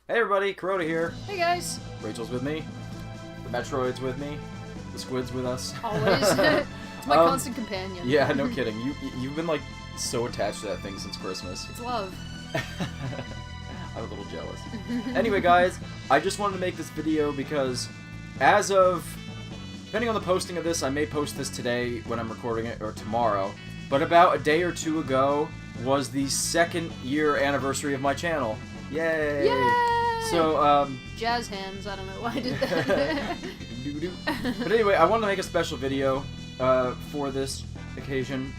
Hey everybody, Kuroda here. Hey guys. Rachel's with me. The Metroid's with me. The Squid's with us. Always. It's my constant companion. Yeah, no kidding. You've been like so attached to that thing since Christmas. It's love. I'm a little jealous. Anyway, guys, I just wanted to make this video because as of, depending on the posting of this, I may post this today when I'm recording it or tomorrow, but about a day or two ago was the 2nd year anniversary of my channel. Yay! Yay! So, jazz hands, I don't know why I did that. But anyway, I wanted to make a special video for this occasion.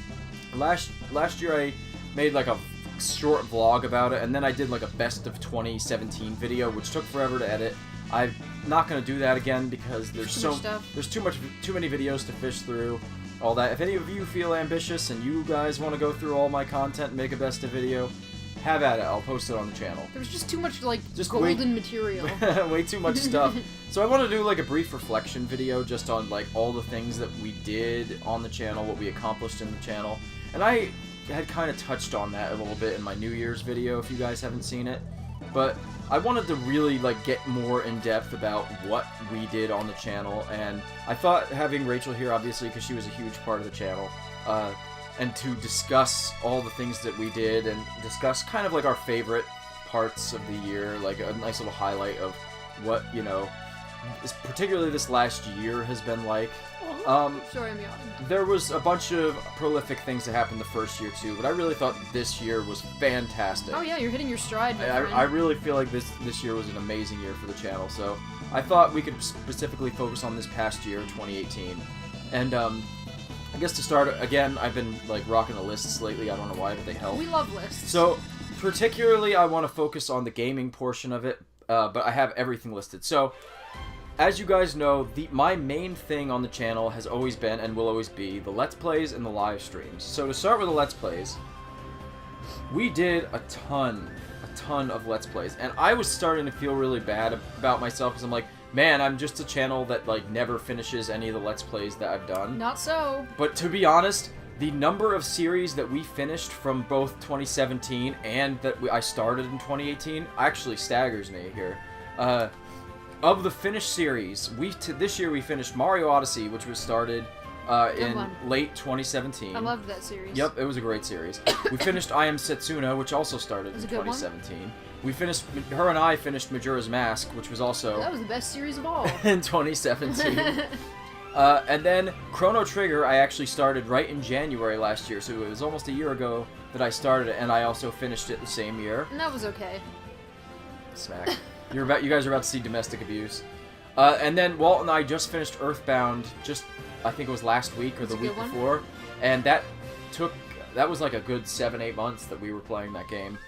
Last year I made like a short vlog about it, and then I did like a best of 2017 video, which took forever to edit. I'm not gonna do that again because there's too many videos to fish through. All that. If any of you feel ambitious and you guys want to go through all my content and make a best of video, have at it. I'll post it on the channel. There was just too much like Just golden material. way too much stuff. So I want to do like a brief reflection video just on like all the things that we did on the channel, what we accomplished in the channel. And I had kind of touched on that a little bit in my New Year's video if you guys haven't seen it. But I wanted to really like get more in depth about what we did on the channel, and I thought having Rachel here, obviously because she was a huge part of the channel, and to discuss all the things that we did and discuss kind of like our favorite parts of the year, like a nice little highlight of what, you know, particularly this last year has been like. Sorry, I'm yawning. There was a bunch of prolific things that happened the first year too, but I really thought this year was fantastic. Oh yeah, you're hitting your stride, my friend. I really feel like this year was an amazing year for the channel, so I thought we could specifically focus on this past year, 2018. And I guess to start, again, I've been like rocking the lists lately, I don't know why, but they help. We love lists. So, particularly I want to focus on the gaming portion of it, but I have everything listed. So, as you guys know, my main thing on the channel has always been, and will always be, the Let's Plays and the live streams. So to start with the Let's Plays, we did a ton of Let's Plays, and I was starting to feel really bad about myself, because I'm like, man, I'm just a channel that like never finishes any of the Let's Plays that I've done. Not so. But to be honest, the number of series that we finished from both 2017 and that I started in 2018 actually staggers me here. Of the finished series, this year we finished Mario Odyssey, which was started in late 2017. I loved that series. Yep, it was a great series. We finished I Am Setsuna, which also started in a good 2017. We finished, her and I finished Majora's Mask, which was also that was the best series of all. in 2017. And then Chrono Trigger, I actually started right in January last year, so it was almost a year ago that I started it, and I also finished it the same year. And that was okay. Smack. You guys are about to see domestic abuse. And then Walt and I just finished Earthbound, I think it was last week or the week before. And that was like a good 7-8 months that we were playing that game.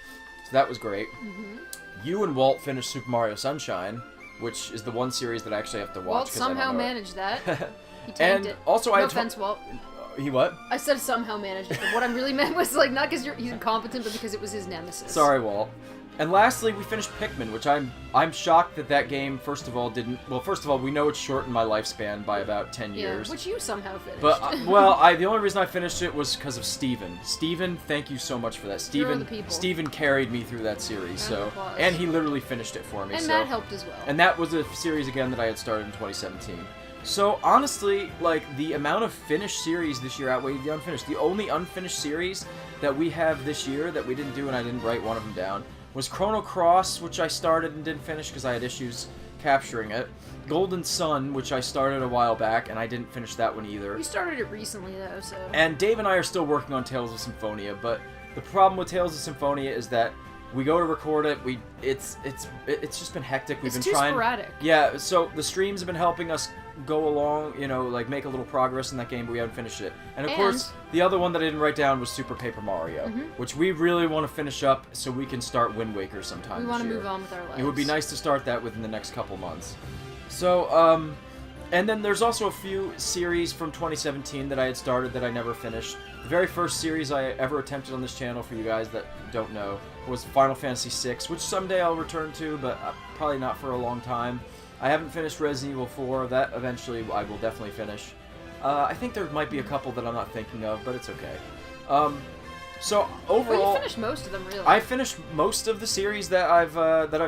So that was great. Mm-hmm. You and Walt finished Super Mario Sunshine, which is the one series that I actually have to watch. Walt somehow managed that. He tanked and it. Also, no offense, Walt. He what? I said somehow managed it, but what I really meant was like not because he's incompetent, but because it was his nemesis. Sorry, Walt. And lastly, we finished Pikmin, which I'm shocked that game, first of all, didn't... Well, first of all, we know it shortened my lifespan by about 10 years. Yeah, which you somehow finished. But, the only reason I finished it was because of Steven. Steven, thank you so much for that. Steven carried me through that series, so... And he literally finished it for me, and Matt helped as well. And that was a series, again, that I had started in 2017. So, honestly, like, the amount of finished series this year outweighed the unfinished. The only unfinished series that we have this year that we didn't do, and I didn't write one of them down, was Chrono Cross, which I started and didn't finish because I had issues capturing it. Golden Sun, which I started a while back, and I didn't finish that one either. You started it recently, though, so... And Dave and I are still working on Tales of Symphonia, but the problem with Tales of Symphonia is that we go to record it, it's just been hectic. It's too sporadic. Yeah, so the streams have been helping us go along, you know, like make a little progress in that game, but we haven't finished it. And of course, the other one that I didn't write down was Super Paper Mario, which we really want to finish up so we can start Wind Waker sometime this year. We want to move on with our lives. It would be nice to start that within the next couple months. So, and then there's also a few series from 2017 that I had started that I never finished. The very first series I ever attempted on this channel, for you guys that don't know, was Final Fantasy VI, which someday I'll return to, but probably not for a long time. I haven't finished Resident Evil 4. That eventually I will definitely finish. I think there might be a couple that I'm not thinking of, but it's okay. So Well, overall, you finished most of them, really. I finished most of the series that I've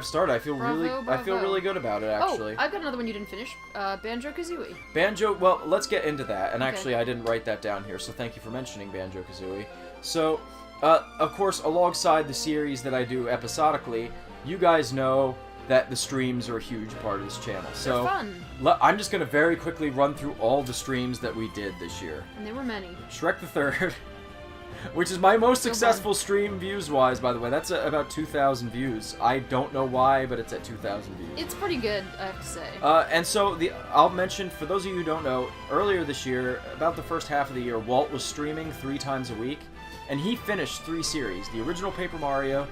started. I feel Bravo. really good about it, actually. Oh, I've got another one you didn't finish. Banjo-Kazooie. Banjo. Well, let's get into that. And Okay. actually, I didn't write that down here, so thank you for mentioning Banjo-Kazooie. So, of course, alongside the series that I do episodically, you guys know that the streams are a huge part of this channel. So They're fun. I'm just gonna very quickly run through all the streams that we did this year. And there were many. Shrek the Third, which is my most So successful stream views-wise, by the way. That's about 2,000 views. I don't know why, but it's at 2,000 views. It's pretty good, I have to say. And so I'll mention, for those of you who don't know, earlier this year, about the first half of the year, Walt was streaming 3 times a week, and he finished 3 series: the original Paper Mario,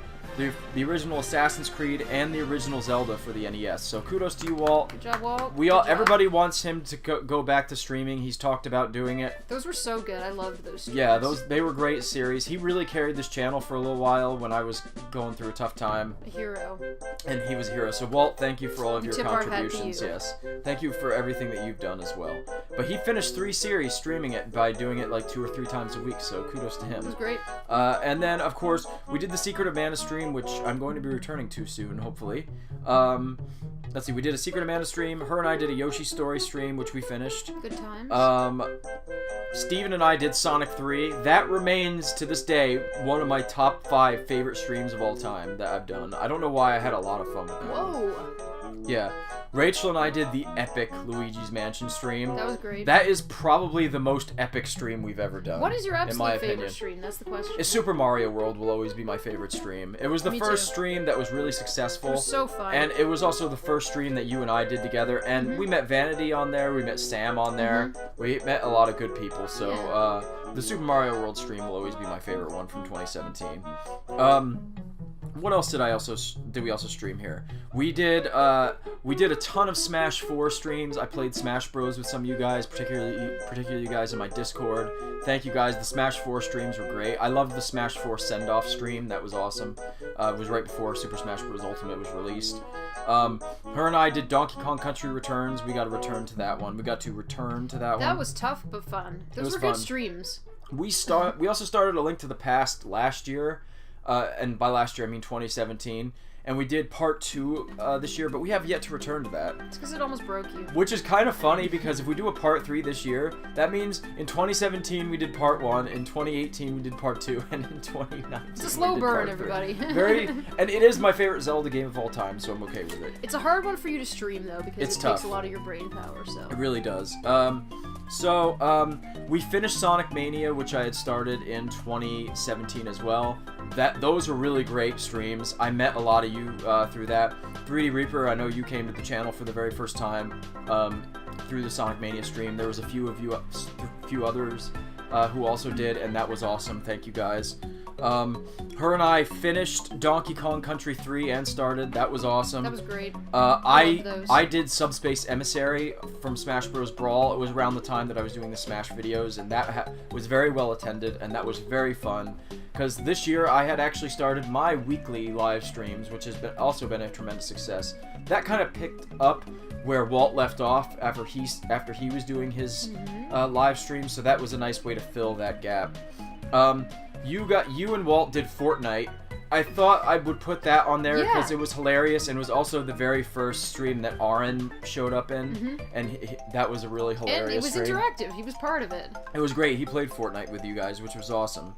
the original Assassin's Creed, and the original Zelda for the NES. So kudos to you, Walt. Good job, Walt. We Good all, job. everybody wants him to go back to streaming. He's talked about doing it. Those were so good. I loved those. Yeah, streams. they were great series. He really carried this channel for a little while when I was going through a tough time, A hero. and he was a hero. So Walt, thank you for all of your Tip our hat to contributions. you. Yes, thank you for everything that you've done as well. But he finished 3 series streaming it by doing it like 2 or 3 times a week. So kudos to It was him. great. And then of course we did the Secret of Mana stream, which I'm going to be returning to soon, hopefully. Let's see, we did a Secret of Mana stream. Her and I did a Yoshi Story stream, which we finished. Good times. Steven and I did Sonic 3. That remains, to this day, one of my top 5 favorite streams of all time that I've done. I don't know why, I had a lot of fun with that. Whoa. Yeah. Rachel and I did the epic Luigi's Mansion stream. That was great. That is probably the most epic stream we've ever done. What is your in my absolute opinion. favorite stream? That's the question. It's Super Mario World will always be my favorite stream. It was the Me first too. stream that was really It successful. was so fun. And it was also the first stream that you and I did together. And Mhm. we met Vanity on there, we met Sam on there. We met a lot of good people. So Yeah. the Super Mario World stream will always be my favorite one from 2017. What else did we also stream here? We did a ton of Smash 4 streams. I played Smash Bros with some of you guys, particularly you guys in my Discord. Thank you guys. The Smash 4 streams were great. I loved the Smash 4 send-off stream. That was awesome. It was right before Super Smash Bros. Ultimate was released. Her and I did Donkey Kong Country Returns. We got to return to that one. that was tough but fun. Those was were good fun. streams. We also started A Link to the Past last year, and by last year I mean 2017, and we did part 2 this year, but we have yet to return to that. It's because it almost broke you. Which is kind of funny, because if we do a part 3 this year, that means in 2017 we did part 1, in 2018 we did part 2, and in 2019 It's a slow we did burn, part 3. everybody. And it is my favorite Zelda game of all time, so I'm okay with it. It's a hard one for you to stream though because It's it tough. takes a lot of your brain power. So It really does. We finished Sonic Mania, which I had started in 2017 as well. Those were really great streams. I met a lot of you through that. 3D Reaper, I know you came to the channel for the very first time through the Sonic Mania stream. There was a few others who also did, and that was awesome. Thank you guys. Her and I finished Donkey Kong Country 3 and started. That was awesome. that was great. loved those. I did Subspace Emissary from Smash Bros. Brawl. It was around the time that I was doing the Smash videos, and that was very well attended, and that was very fun. Because this year I had actually started my weekly live streams, which has also been a tremendous success. That kind of picked up where Walt left off after he was doing his live stream, so that was a nice way to fill that gap. You and Walt did Fortnite. I thought I would put that on there because Yeah. it was hilarious, and it was also the very first stream that Aaron showed up in, and that was a really hilarious And it was stream. interactive. He was part of it. It was great. He played Fortnite with you guys, which was awesome.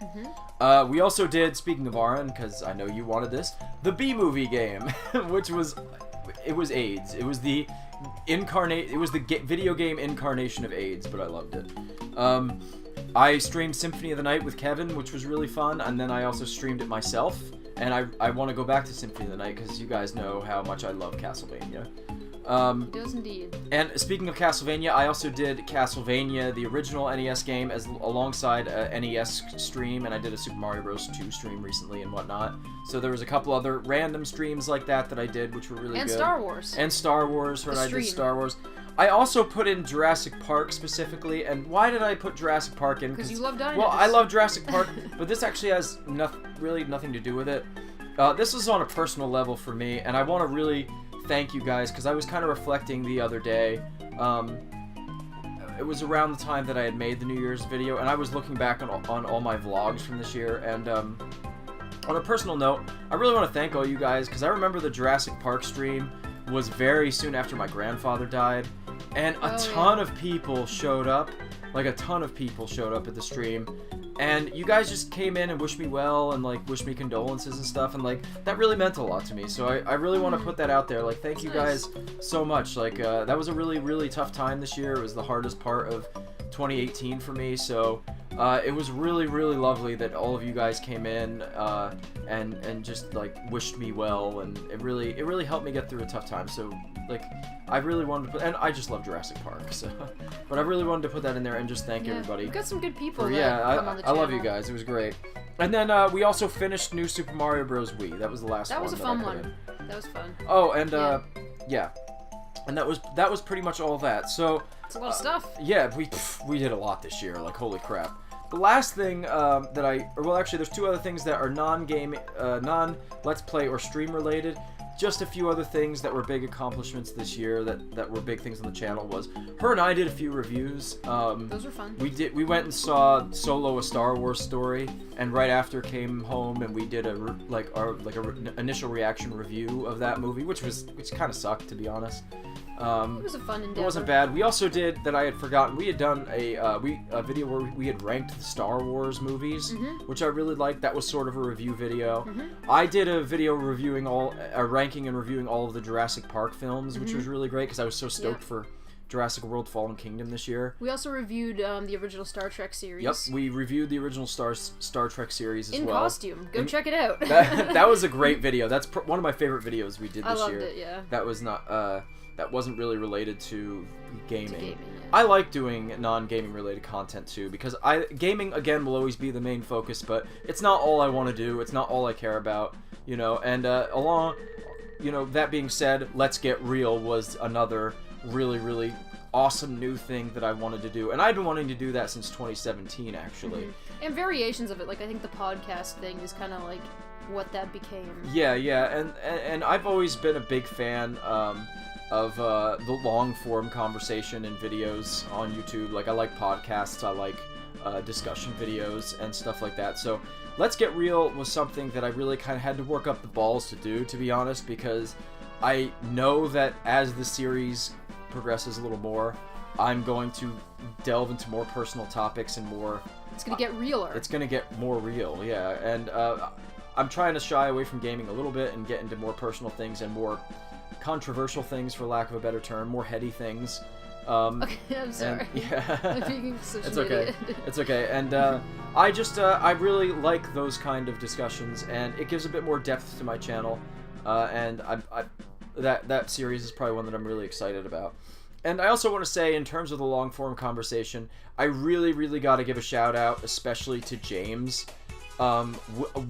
We also did, speaking of Aaron, because I know you wanted this, the B-movie game, which was AIDS. It was the video game incarnation of AIDS, but I loved it. I streamed Symphony of the Night with Kevin, which was really fun, and then I also streamed it myself, and I want to go back to Symphony of the Night because you guys know how much I love Castlevania. He does indeed. And speaking of Castlevania, I also did Castlevania, the original NES game, alongside a NES stream, and I did a Super Mario Bros. 2 stream recently and whatnot. So there was a couple other random streams like that I did, which were really And good. Star Wars. And Star Wars, The I did stream. Star Wars. I also put in Jurassic Park specifically, and why did I put Jurassic Park in? Because you love dinosaurs. Well, I love Jurassic Park, but this actually has really nothing to do with it. This was on a personal level for me, and I want to really thank you guys, because I was kind of reflecting the other day. it was around the time that I had made the New Year's video, and I was looking back on all my vlogs from this year, and on a personal note, I really want to thank all you guys, because I remember the Jurassic Park stream was very soon after my grandfather died, and a ton of people showed up, like a ton of people showed up at the stream, and you guys just came in and wished me well, and like wished me condolences and stuff, and like that really meant a lot to me, so I really want to put that out there. Like, thank you guys so much. Like, that was a really, really tough time this year. It was the hardest part of 2018 for me, so it was really, really lovely that all of you guys came in and just like wished me well, and it really helped me get through a tough time. So like, I really wanted to put, and I just love Jurassic Park, so but I really wanted to put that in there and just thank everybody. We've got some good people. I love you guys. It was great. And then we also finished New Super Mario Bros. Wii. That was the last one. That was a fun one. That was fun. Oh, and yeah, and that was pretty much all that. So it's a lot of stuff. Yeah, we did a lot this year. Like, holy crap. The last thing actually, there's two other things that are non-game, non-Let's Play or stream related. Just a few other things that were big accomplishments this year that were big things on the channel was her and I did a few reviews. Those were fun. We went and saw Solo: A Star Wars Story, and right after came home and we did our initial reaction review of that movie, which kind of sucked, to be honest. It was a fun endeavor. It wasn't bad. We also did, that I had forgotten, we had done a video where we had ranked the Star Wars movies, which I really liked. That was sort of a review video. I did a video reviewing ranking and reviewing all of the Jurassic Park films, which was really great because I was so stoked for Jurassic World Fallen Kingdom this year. We also reviewed the original Star Trek series. Yep, we reviewed the original Star Trek series as well. In costume. Go check it out. that was a great video. That's one of my favorite videos we did this year. I loved it, yeah. That was not... that wasn't really related to gaming. I like doing non-gaming related content too, because gaming again will always be the main focus, but it's not all I want to do. It's not all I care about, you know. And that being said, Let's Get Real was another really, really awesome new thing that I wanted to do, and I've been wanting to do that since 2017 actually. And variations of it, like I think the podcast thing is kind of like what that became. Yeah, and I've always been a big fan of the long-form conversation and videos on YouTube. Like, I like podcasts, I like discussion videos and stuff like that. So Let's Get Real was something that I really kind of had to work up the balls to do, to be honest, because I know that as the series progresses a little more, I'm going to delve into more personal topics and more... It's going to get realer. It's going to get more real, yeah. And I'm trying to shy away from gaming a little bit and get into more personal things and more controversial things, for lack of a better term, more heady things. Okay, I'm sorry. I'm being such it's an okay. idiot. It's okay. And I really like those kind of discussions, and it gives a bit more depth to my channel. And that series is probably one that I'm really excited about. And I also want to say, in terms of the long form conversation, I really, really got to give a shout out, especially to James.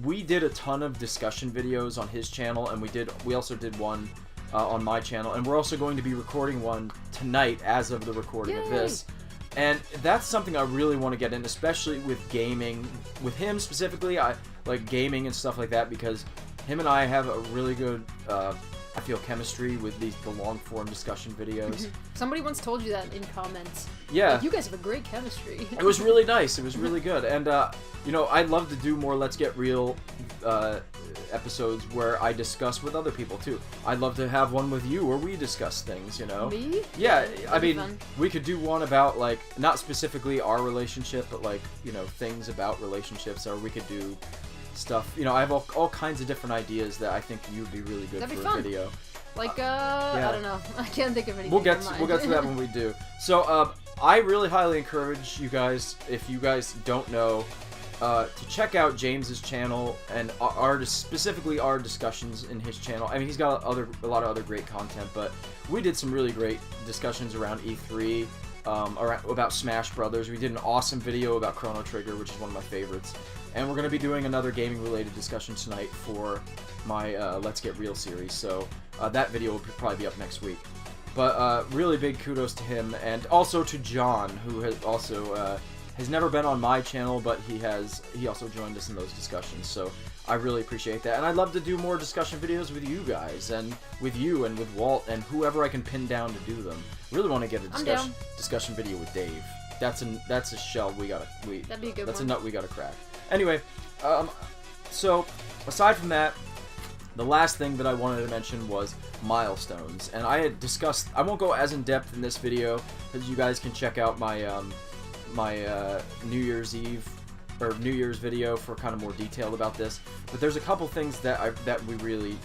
We did a ton of discussion videos on his channel, and we also did one on my channel, and we're also going to be recording one tonight as of the recording of this. And that's something I really want to get in, especially with gaming. With him specifically, I like gaming and stuff like that, because him and I have a really good, I feel, chemistry with the long-form discussion videos. Somebody once told you that in comments. Yeah. Like, you guys have a great chemistry. It was really nice. It was really good. And, I'd love to do more Let's Get Real episodes where I discuss with other people, too. I'd love to have one with you where we discuss things, you know? Me? Yeah, I mean, fun. We could do one about, like, not specifically our relationship, but, like, things about relationships, or we could do stuff. I have all kinds of different ideas that I think you'd be really good for a video. Like, I don't know. I can't think of anything. We'll get to that when we do. So, I really highly encourage you guys, if you guys don't know, to check out James's channel and specifically our discussions in his channel. I mean, he's got a lot of other great content, but we did some really great discussions around E3, about Smash Brothers. We did an awesome video about Chrono Trigger, which is one of my favorites. And we're going to be doing another gaming-related discussion tonight for my Let's Get Real series, so that video will probably be up next week. But really big kudos to him, and also to John, who has also has never been on my channel, but he also joined us in those discussions. So I really appreciate that. And I'd love to do more discussion videos with you guys, and with you, and with Walt, and whoever I can pin down to do them. Really want to get a discussion video with Dave. That's a shell that'd be a good that's one. a nut we gotta crack. Anyway, so aside from that, the last thing that I wanted to mention was milestones, and I had discussed. I won't go as in depth in this video, because you guys can check out my New Year's Eve or New Year's video for kind of more detail about this. But there's a couple things that we really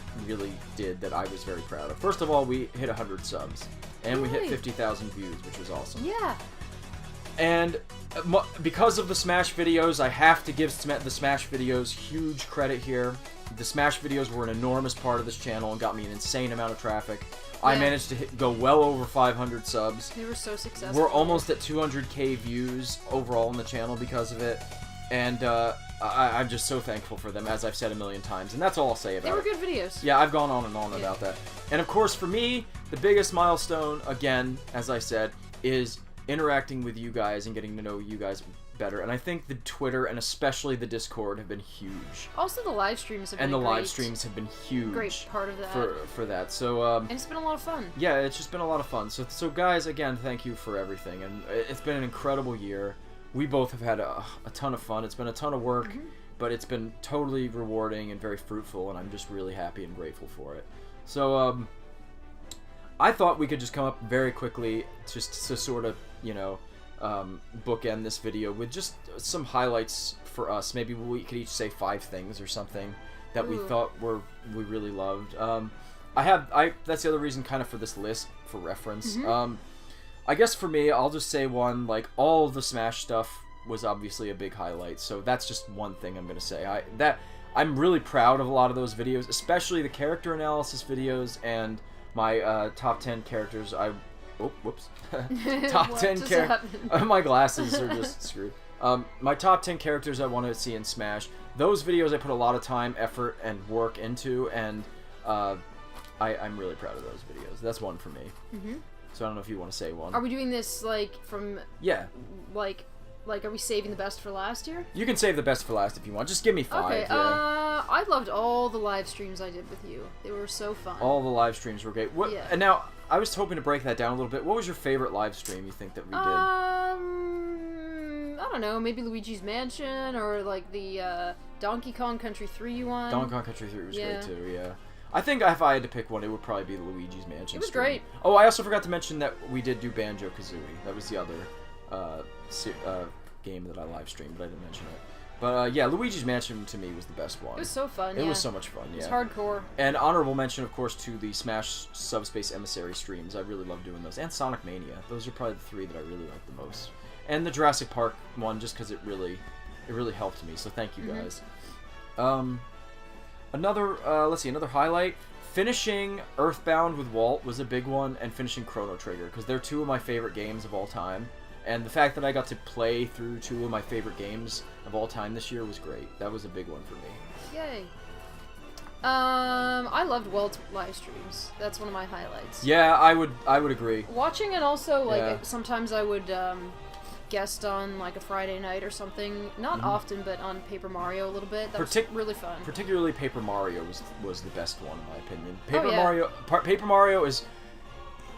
did that I was very proud of. First of all, we hit 100 subs, and we hit 50,000 views, which was awesome. Yeah. And because of the Smash videos, I have to give the Smash videos huge credit here. The Smash videos were an enormous part of this channel and got me an insane amount of traffic. I managed to go well over 500 subs. They were so successful. We're almost at 200k views overall on the channel because of it. And I'm just so thankful for them, as I've said a million times. And that's all I'll say about it. They were good videos. Yeah, I've gone on and on about that. And of course, for me, the biggest milestone, again, as I said, is interacting with you guys and getting to know you guys better. And I think the Twitter and especially the Discord have been huge. Also, the live streams have been live streams have been huge. Great part of that. For that. So and it's been a lot of fun. Yeah, it's just been a lot of fun. So guys, again, thank you for everything. And it's been an incredible year. We both have had a ton of fun. It's been a ton of work, but it's been totally rewarding and very fruitful, and I'm just really happy and grateful for it. So I thought we could just come up very quickly just to sort of, bookend this video with just some highlights for us. Maybe we could each say 5 things or something that we thought we really loved. That's the other reason kind of for this list for reference. I guess for me, I'll just say one, like, all the Smash stuff was obviously a big highlight, so that's just one thing I'm going to say. I'm really proud of a lot of those videos, especially the character analysis videos and my top 10 characters. Oh, whoops. Top 10 characters. My glasses are just screwed. My top 10 characters I want to see in Smash. Those videos I put a lot of time, effort, and work into, and I'm really proud of those videos. That's one for me. So I don't know if you want to say one. Are we doing this, like, from... Yeah. Like, are we saving the best for last year? You can save the best for last if you want. Just give me 5. Okay, yeah. I loved all the live streams I did with you. They were so fun. All the live streams were great. Yeah. And now, I was hoping to break that down a little bit. What was your favorite live stream you think that we did? I don't know. Maybe Luigi's Mansion, or, like, the Donkey Kong Country 3 one. Donkey Kong Country 3 was great, too, yeah. I think if I had to pick one, it would probably be the Luigi's Mansion. It was stream. great. Oh, I also forgot to mention that we did do Banjo-Kazooie. That was the other game that I live streamed, but I didn't mention it. But yeah, Luigi's Mansion to me was the best one. It was so fun. It was so much fun. Yeah. It was hardcore. And honorable mention, of course, to the Smash Subspace Emissary streams. I really love doing those, and Sonic Mania. Those are probably the 3 that I really like the most. And the Jurassic Park one, just because it really helped me. So thank you guys. Another highlight. Finishing Earthbound with Walt was a big one, and finishing Chrono Trigger, because they're 2 of my favorite games of all time. And the fact that I got to play through 2 of my favorite games of all time this year was great. That was a big one for me. Yay. I loved Walt's live streams. That's one of my highlights. Yeah, I would agree. Watching it also, like, sometimes I would guest on, like, a Friday night or something. Not often, but on Paper Mario a little bit. That was really fun. Particularly Paper Mario was the best one, in my opinion. Paper Mario is...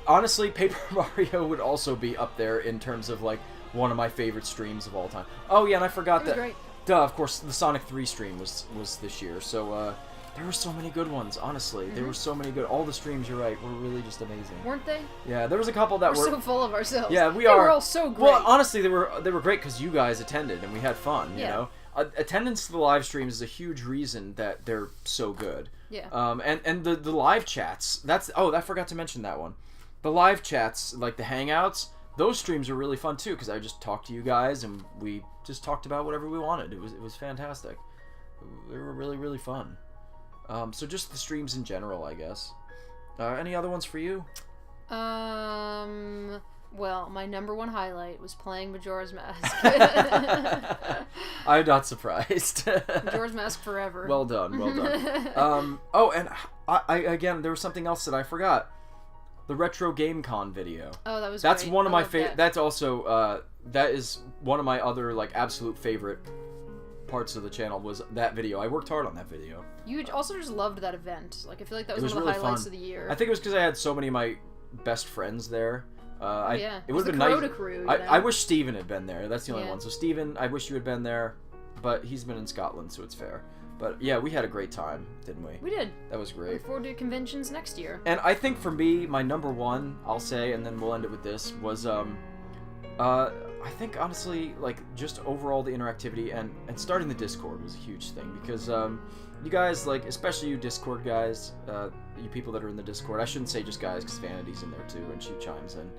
Honestly, Paper Mario would also be up there in terms of, like, one of my favorite streams of all time. Oh, yeah, and I forgot that... Great. Duh, of course, the Sonic 3 stream was this year, so, there were so many good ones, honestly. There were so many good... All the streams, you're right, were really just amazing. Weren't they? Yeah, there was a couple that we're so full of ourselves. Yeah, we are. They were all so great. Well, honestly, they were great because you guys attended, and we had fun, you know? Attendance to the live streams is a huge reason that they're so good. Yeah. And the live chats, I forgot to mention that one. The live chats, like the Hangouts, those streams are really fun too, because I just talked to you guys and we just talked about whatever we wanted. It was fantastic. They were really, really fun. So just the streams in general, I guess. Any other ones for you? Well, my number 1 highlight was playing Majora's Mask. I'm not surprised. Majora's Mask forever. Well done, well done. Oh, and I again, there was something else that I forgot. The Retro Game Con video. Oh, that was That's great. one of my favorite. That's also that is one of my other, like, absolute favorite parts of the channel was that video. I worked hard on that video. You also just loved that event. Like, I feel like that was, was one of the really highlights fun. of the year. I think it was because I had so many of my best friends there. Yeah. It would have been nice. Crew, I wish Steven had been there. That's the only one. So Steven, I wish you had been there, but he's been in Scotland, so it's fair. But yeah, we had a great time, didn't we? We did. That was great. Look forward to conventions next year. And I think for me, my number one, I'll say, and then we'll end it with this, was I think honestly, like, just overall the interactivity and starting the Discord was a huge thing, because you guys, like, especially you Discord guys, you people that are in the Discord, I shouldn't say just guys because Vanity's in there too and she chimes in.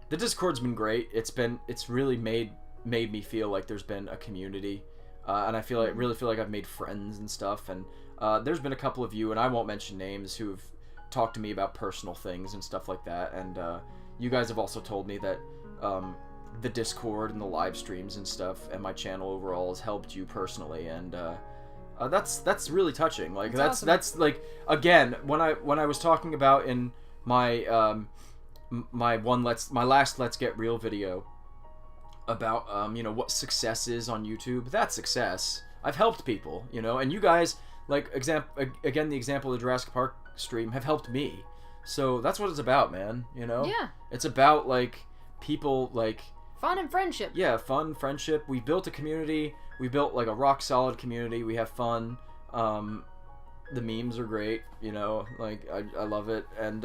The Discord's been great. It's really made me feel like there's been a community, and I really feel like I've made friends and stuff. And there's been a couple of you, and I won't mention names, who have talked to me about personal things and stuff like that. And you guys have also told me that the Discord and the live streams and stuff and my channel overall has helped you personally, and that's really touching. Like, that's awesome. Like, again, when I was talking about in my my last Let's Get Real video about what success is on YouTube, that's success. I've helped people, and you guys, like, the example of the Jurassic Park stream, have helped me. So that's what it's about, man. Yeah. It's about, like, people, like, fun and friendship. Yeah, fun, friendship. We built a community. We built, like, a rock solid community. We have fun. The memes are great. Like, I love it, and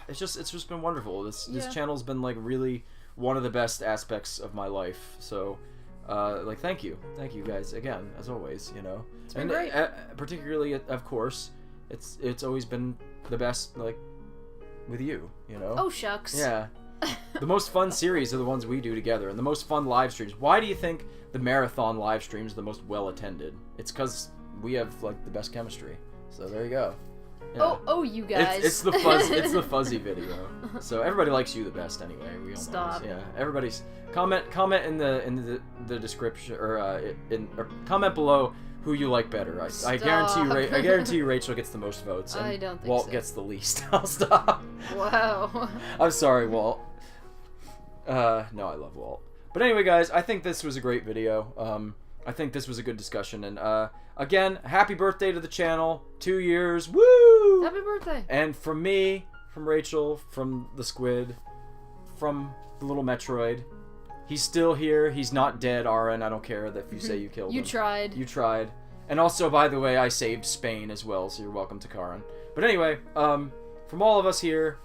it's just been wonderful. This channel's been, like, really one of the best aspects of my life. So, like, thank you guys again, as always. It's been great. Particularly, of course, it's always been the best, like, with you. Oh, shucks. Yeah. The most fun series are the ones we do together, and the most fun live streams. Why do you think the marathon live streams are the most well attended? It's because we have, like, the best chemistry. So there you go. Yeah. Oh, you guys. It's the fuzzy video. So everybody likes you the best anyway. We almost. Stop. Yeah. Everybody's comment in the description, or comment below who you like better. I guarantee you Rachel gets the most votes, and I don't think Walt so. gets the least. I'll stop. Wow. I'm sorry, Walt. No, I love Walt. But anyway, guys, I think this was a great video. I think this was a good discussion, and again, happy birthday to the channel. 2 years. Woo! Happy birthday. And from me, from Rachel, from the Squid, from the little Metroid. He's still here. He's not dead, Aaron. I don't care if you say you killed him. You tried. You tried. And also, by the way, I saved Spain as well, so you're welcome to Karin. But anyway, from all of us here,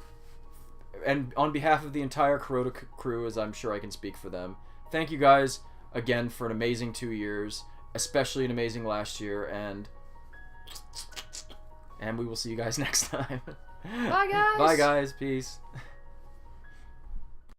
and on behalf of the entire Kuroda crew, as I'm sure I can speak for them, thank you guys again for an amazing 2 years, especially an amazing last year, and we will see you guys next time. Bye, guys. Bye, guys. Peace.